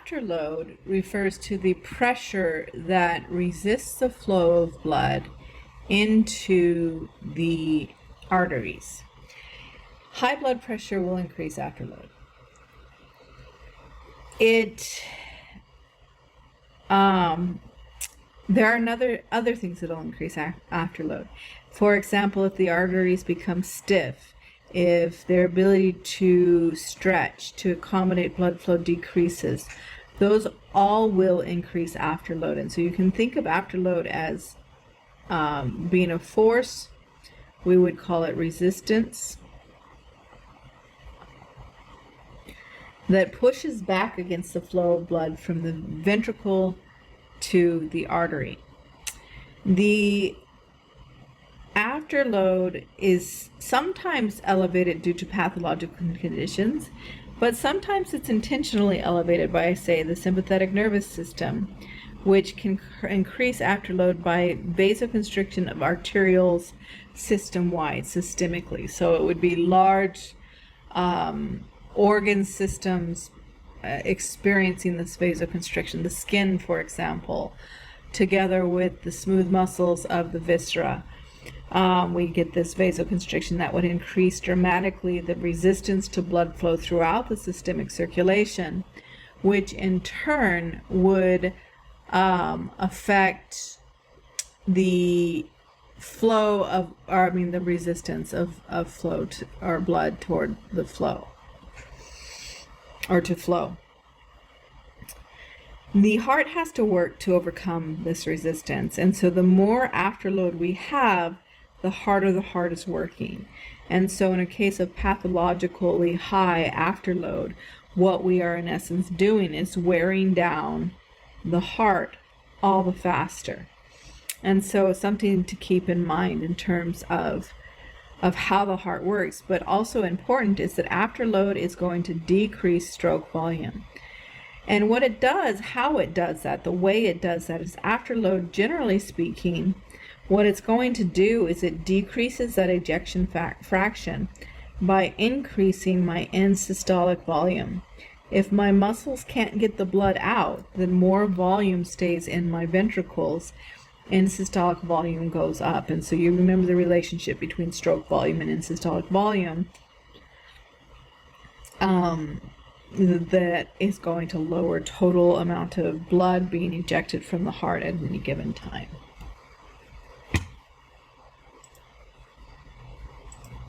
afterload refers to the pressure that resists the flow of blood into the arteries. High blood pressure will increase afterload. There are other things that will increase afterload. For example, if the arteries become stiff, if their ability to stretch, to accommodate blood flow decreases, those all will increase afterload. And so you can think of afterload as being a force. We would call it resistance, that pushes back against the flow of blood from the ventricle to the artery. The afterload is sometimes elevated due to pathological conditions, but sometimes it's intentionally elevated by, say, the sympathetic nervous system, which can increase afterload by vasoconstriction of arterioles system-wide, systemically. So it would be large organ systems experiencing this vasoconstriction. The skin, for example, together with the smooth muscles of the viscera, we get this vasoconstriction that would increase dramatically the resistance to blood flow throughout the systemic circulation, which in turn would affect the flow of, the resistance of flow to, or blood toward the flow, or to flow. The heart has to work to overcome this resistance, and so the more afterload we have, the harder the heart is working. And so in a case of pathologically high afterload, what we are in essence doing is wearing down the heart all the faster. And so something to keep in mind in terms of how the heart works, but also important is that afterload is going to decrease stroke volume. And what it does, how it does that, the way it does that is afterload, generally speaking, what it's going to do is it decreases that ejection fraction by increasing my end systolic volume. If my muscles can't get the blood out, then more volume stays in my ventricles and systolic volume goes up. And so you remember the relationship between stroke volume and end systolic volume. That is going to lower total amount of blood being ejected from the heart at any given time.